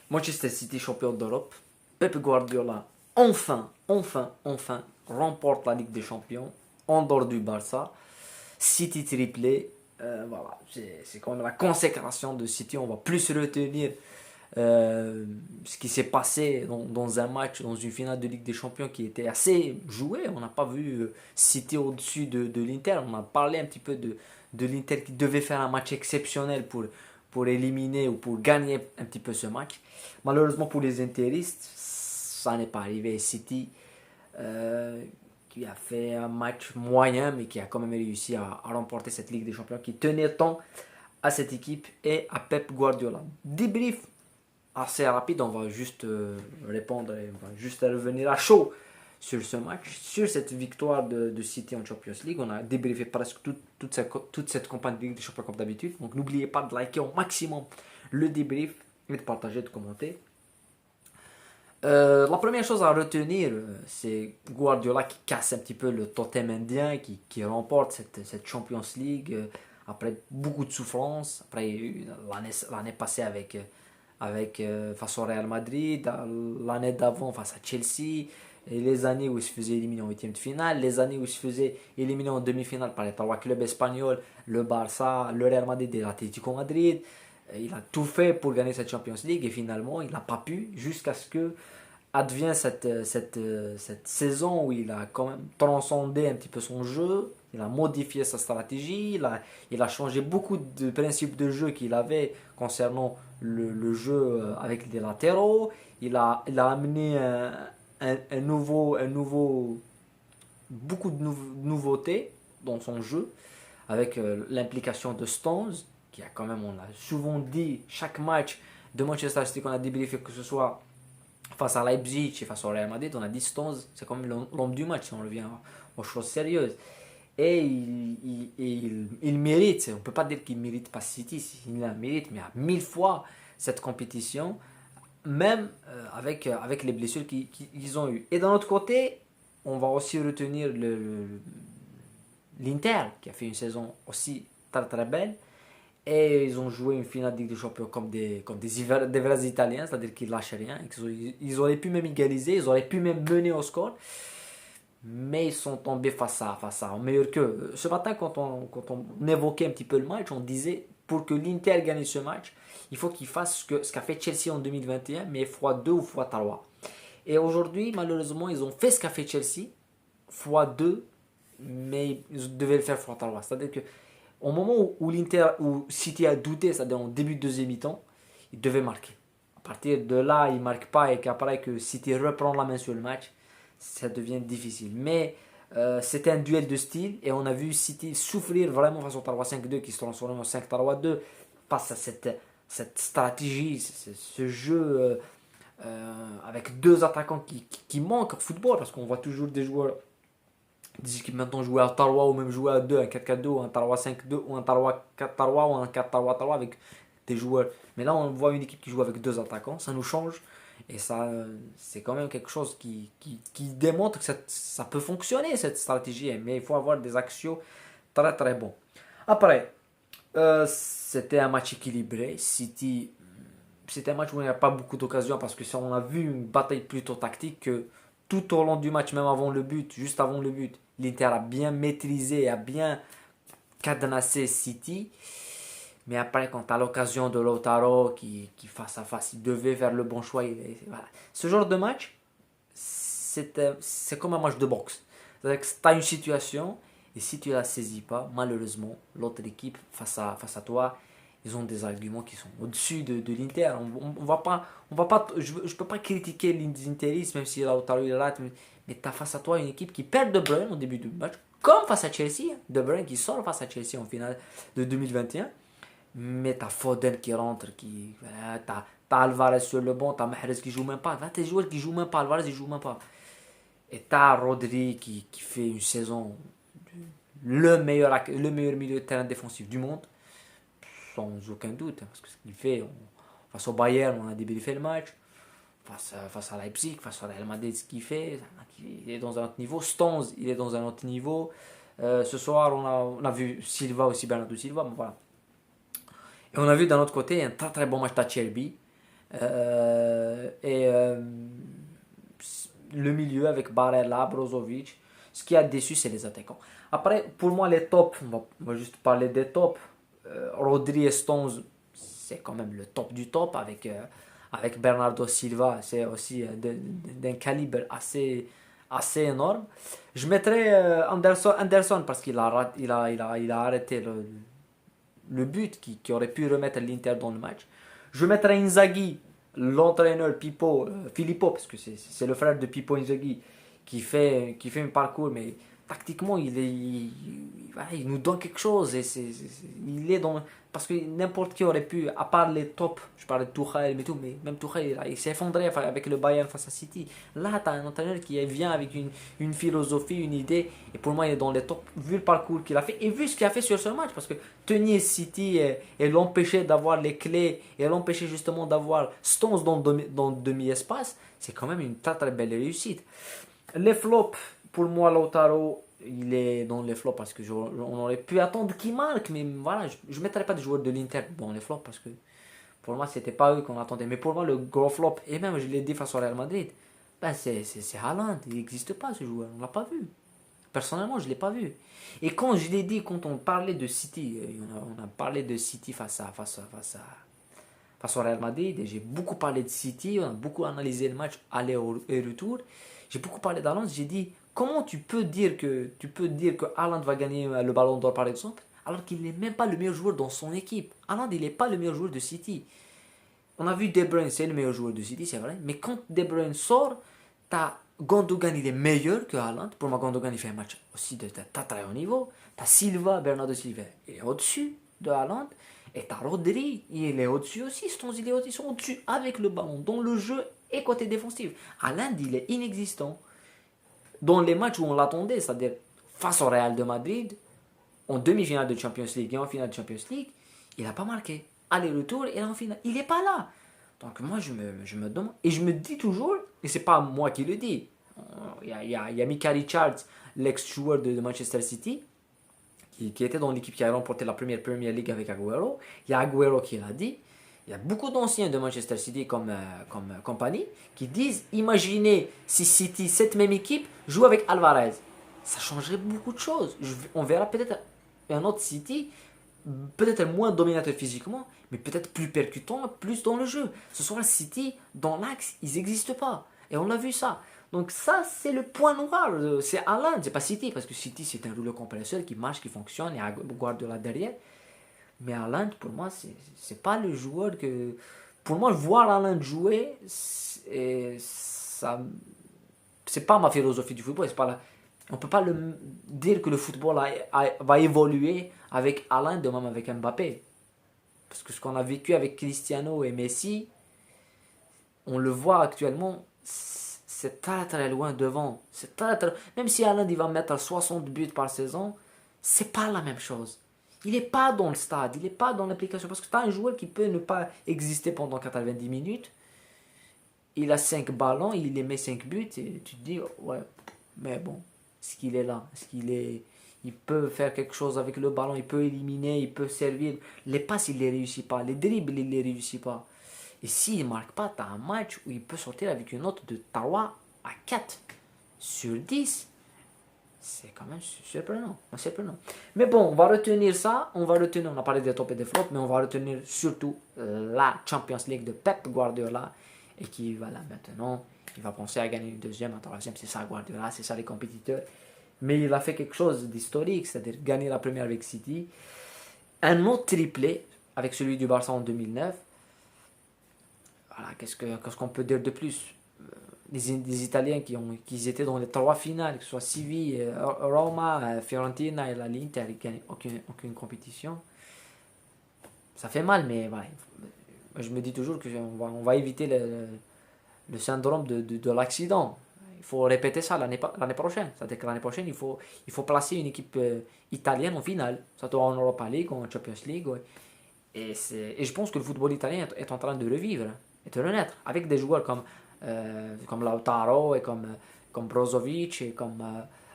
Manchester City champion d'Europe. Pep Guardiola, enfin, remporte la Ligue des Champions en dehors du Barça. City triplé. Voilà, c'est quand même la consécration de City. On va plus retenir ce qui s'est passé dans un match, dans une finale de Ligue des Champions qui était assez joué. On n'a pas vu City au-dessus de l'Inter. On a parlé un petit peu de l'Inter qui devait faire un match exceptionnel pour éliminer ou pour gagner un petit peu ce match. Malheureusement pour les interistes, ça n'est pas arrivé. City qui a fait un match moyen mais qui a quand même réussi à remporter cette Ligue des Champions qui tenait tant à cette équipe et à Pep Guardiola. Débrief assez rapide, on va juste répondre et on va juste revenir à chaud sur ce match, sur cette victoire de City en Champions League. On a débriefé presque toute cette campagne de Ligue des Champions comme d'habitude. Donc n'oubliez pas de liker au maximum le débrief et de partager, de commenter. La première chose à retenir, c'est Guardiola qui casse un petit peu le totem indien, qui remporte cette Champions League après beaucoup de souffrance. Après l'année passée face au Real Madrid, l'année d'avant face à Chelsea, et les années où il se faisait éliminer en huitième de finale, les années où il se faisait éliminer en demi-finale par les trois clubs espagnols, le Barça, le Real Madrid et l'Atlético Madrid. Il a tout fait pour gagner cette Champions League et finalement il n'a pas pu jusqu'à ce que advient cette saison où il a quand même transcendé un petit peu son jeu, il a modifié sa stratégie, il a changé beaucoup de principes de jeu qu'il avait concernant le jeu avec des latéraux, il a amené beaucoup de nouveautés dans son jeu avec l'implication de Stones, qui a quand même, on l'a souvent dit, chaque match de Manchester City qu'on a débriefé, que ce soit face à Leipzig et face au Real Madrid, on a dit Stones, c'est quand même l'homme du match si on revient aux choses sérieuses. Et il mérite, on ne peut pas dire qu'il ne mérite pas City, il la mérite, mais à 1000 fois cette compétition, même avec les blessures qu'ils ont eues. Et d'un autre côté, on va aussi retenir l'Inter, qui a fait une saison aussi très très belle. Et ils ont joué une finale de Ligue des Champions des vrais Italiens, c'est-à-dire qu'ils lâchent rien. Ils auraient pu même égaliser, ils auraient pu même mener au score. Mais ils sont tombés face à un meilleur que. Ce matin, quand on évoquait un petit peu le match, on disait pour que l'Inter gagne ce match, il faut qu'il fasse ce qu'a fait Chelsea en 2021, mais x2 ou x3. Et aujourd'hui, malheureusement, ils ont fait ce qu'a fait Chelsea, x2, mais ils devaient le faire x3. C'est-à-dire que au moment où City a douté, c'est-à-dire en début de deuxième mi-temps, il devait marquer. À partir de là, il ne marque pas et qu'après que City reprend la main sur le match, ça devient difficile. Mais c'était un duel de style et on a vu City souffrir vraiment face au 3-5-2 qui se transforme en 5-3-2 face à cette stratégie, ce jeu avec deux attaquants qui manquent au football parce qu'on voit toujours des joueurs des équipes maintenant jouer à 3 ou même jouer à 2, un 4-4-2 ou un 3-5-2 ou un 3-4-3 ou un 4-3-3 avec des joueurs. Mais là on voit une équipe qui joue avec deux attaquants, ça nous change et ça c'est quand même quelque chose qui démontre que ça peut fonctionner cette stratégie, mais il faut avoir des actions très très bons. Après, c'était un match équilibré. City, c'était un match où il n'y a pas beaucoup d'occasions parce que si on a vu une bataille plutôt tactique que tout au long du match, même avant le but, juste avant le but, l'Inter a bien maîtrisé, a bien cadenassé City. Mais après, quand tu as l'occasion de Lautaro qui face à face, il devait faire le bon choix. Voilà. Ce genre de match, c'est comme un match de boxe. C'est-à-dire que tu as une situation et si tu ne la saisis pas, malheureusement, l'autre équipe face à toi, ils ont des arguments qui sont au-dessus de l'Inter. On va pas, je ne peux pas critiquer l'Interisme, même si Lautaro il rate, mais tu as face à toi une équipe qui perd De Bruyne au début du match, comme face à Chelsea. De Bruyne qui sort face à Chelsea en finale de 2021. Mais t'as Foden qui rentre, t'as Alvarez sur le banc, t'as Mahrez qui joue même pas. T'as des joueurs qui jouent même pas, Alvarez il joue même pas. Et t'as Rodri qui fait une saison le meilleur milieu de terrain défensif du monde, sans aucun doute. Parce que ce qu'il fait, face au Bayern, on a débriefé le match. Face à Leipzig, face au Real Madrid, ce qu'il fait, il est dans un autre niveau. Stones, il est dans un autre niveau. Ce soir, on a vu Silva aussi, Bernardo Silva, mais voilà. Et on a vu d'un autre côté un très très bon match d'Acerbi, Le milieu avec Barella, Brozovic. Ce qui a déçu, c'est les attaquants. Après, pour moi, les tops, on va juste parler des tops. Rodri et Stones, c'est quand même le top du top avec Bernardo Silva. C'est aussi d'un calibre assez énorme. Je mettrais Anderson parce qu'il a arrêté le but qui aurait pu remettre l'Inter dans le match. Je mettrais Inzaghi, l'entraîneur Filippo, parce que c'est le frère de Pippo Inzaghi, qui fait un parcours, mais tactiquement, il nous donne quelque chose. Il est dans, parce que n'importe qui aurait pu, à part les tops, je parlais de Tuchel et tout, mais même Tuchel, il s'est effondré avec le Bayern face à City. Là, tu as un entraîneur qui vient avec une philosophie, une idée, et pour moi, il est dans les tops, vu le parcours qu'il a fait, et vu ce qu'il a fait sur ce match, parce que tenir City et l'empêcher d'avoir les clés, et l'empêcher justement d'avoir Stones dans le demi-espace, c'est quand même une très très belle réussite. Les flops, pour moi, Lautaro, il est dans les flops parce que on aurait pu attendre qu'il marque, mais voilà, je ne mettrais pas de joueurs de l'Inter dans les flops parce que pour moi, c'était pas eux qu'on attendait. Mais pour moi, le gros flop, et même je l'ai dit face au Real Madrid, ben c'est Haaland, il n'existe pas ce joueur, on l'a pas vu. Personnellement, je ne l'ai pas vu. Et quand je l'ai dit, quand on parlait de City, on a parlé de City face au Real Madrid, et j'ai beaucoup parlé de City, on a beaucoup analysé le match aller et retour. J'ai beaucoup parlé d'Haaland, j'ai dit comment tu peux dire que Haaland va gagner le Ballon d'Or par exemple, alors qu'il n'est même pas le meilleur joueur dans son équipe. Haaland, il n'est pas le meilleur joueur de City. On a vu De Bruyne, c'est le meilleur joueur de City, c'est vrai, mais quand De Bruyne sort, t'as Gundogan, il est meilleur que Haaland. Pour moi, Gundogan, il fait un match aussi de très haut niveau. T'as Silva, Bernardo Silva, il est au-dessus de Haaland. Et t'as Rodri, il est au-dessus aussi. Stones, ils sont au-dessus avec le ballon, dans le jeu et côté défensif. Haaland, il est inexistant. Dans les matchs où on l'attendait, c'est-à-dire face au Real de Madrid, en demi-finale de Champions League et en finale de Champions League, il n'a pas marqué. Aller-retour et en finale, il n'est pas là. Donc moi, je me demande, et je me dis toujours, et c'est pas moi qui le dis, il y a Mika Richards, l'ex-joueur de Manchester City, qui était dans l'équipe qui a remporté la première Premier League avec Agüero. Il y a Agüero qui l'a dit. Il y a beaucoup d'anciens de Manchester City comme compagnie qui disent imaginez si City, cette même équipe, joue avec Alvarez. Ça changerait beaucoup de choses. On verra peut-être un autre City, peut-être moins dominateur physiquement, mais peut-être plus percutant, plus dans le jeu. Ce soir, City, dans l'axe, ils n'existent pas. Et on a vu ça. Donc ça, c'est le point noir. C'est Haaland, c'est pas City, parce que City, c'est un rouleau compresseur qui marche, qui fonctionne, et a Guardiola derrière. Mais Haaland, pour moi, c'est pas le joueur que... Pour moi, voir Haaland jouer, c'est pas ma philosophie du football. C'est pas la, on peut pas dire que le football va évoluer avec Haaland de même avec Mbappé. Parce que ce qu'on a vécu avec Cristiano et Messi, on le voit actuellement, c'est très très loin devant. Même si Haaland il va mettre 60 buts par saison, c'est pas la même chose. Il n'est pas dans le stade, il n'est pas dans l'application. Parce que tu as un joueur qui peut ne pas exister pendant 90 minutes. Il a 5 ballons, il les met 5 buts. Et tu te dis, ouais, mais bon, est-ce qu'il est là? Il peut faire quelque chose avec le ballon, il peut éliminer, il peut servir. Les passes, il ne les réussit pas. Les dribbles, il ne les réussit pas. Et s'il ne marque pas, tu as un match où il peut sortir avec une note de 3 à 4 sur 10. C'est quand même surprenant. Mais bon, on va retenir ça. On a parlé des top et des flops, mais on va retenir surtout la Champions League de Pep Guardiola. Et qui va là maintenant, il va penser à gagner une deuxième, un troisième. C'est ça Guardiola, c'est ça les compétiteurs. Mais il a fait quelque chose d'historique, c'est-à-dire gagner la première avec City. Un autre triplé avec celui du Barça en 2009. Voilà, qu'est-ce qu'on peut dire de plus? Des Italiens qui étaient dans les 3 finales, que ce soit Séville, Roma, Fiorentina et l'Inter, ils gagnent aucune compétition. Ça fait mal, mais voilà. Je me dis toujours qu'on va éviter le syndrome de l'accident. Il faut répéter ça l'année prochaine. C'est-à-dire que l'année prochaine, il faut placer une équipe italienne en finale. Ça soit en Europa League ou en Champions League. Ouais. Et je pense que le football italien est en train de revivre et de renaître avec des joueurs comme Lautaro et comme Brozovic et comme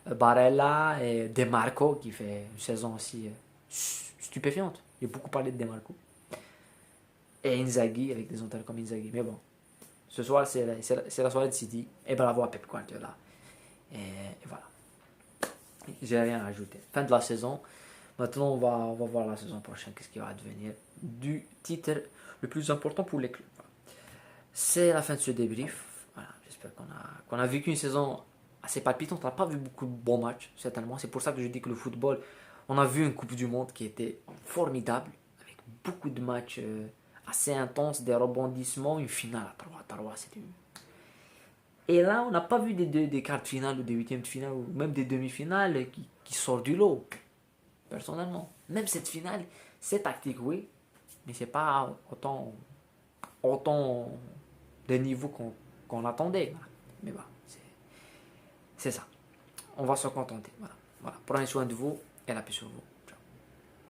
Barella et De Marco qui fait une saison aussi stupéfiante. J'ai beaucoup parlé de De Marco. et Inzaghi, avec des entraîneurs comme Inzaghi. Mais bon, ce soir, c'est la soirée de City. Et bravo à Pep Guardiola. Et voilà. J'ai rien à ajouter. Fin de la saison. Maintenant, on va voir la saison prochaine, qu'est-ce qui va advenir du titre le plus important pour les clubs. Voilà. C'est la fin de ce débrief. Voilà, j'espère qu'on a vécu une saison assez palpitante. On n'a pas vu beaucoup de bons matchs, certainement. C'est pour ça que je dis que le football, on a vu une Coupe du Monde qui était formidable, avec beaucoup de matchs assez intenses, des rebondissements, une finale à 3. C'était une... Et là, on n'a pas vu des quarts de finale ou des huitièmes de finale ou même des demi-finales qui sortent du lot. Personnellement, même cette finale, c'est tactique, oui, mais c'est pas autant de niveau qu'on attendait. Voilà. Mais voilà, c'est ça. On va se contenter. Voilà. Voilà. Prenez soin de vous et la paix sur vous.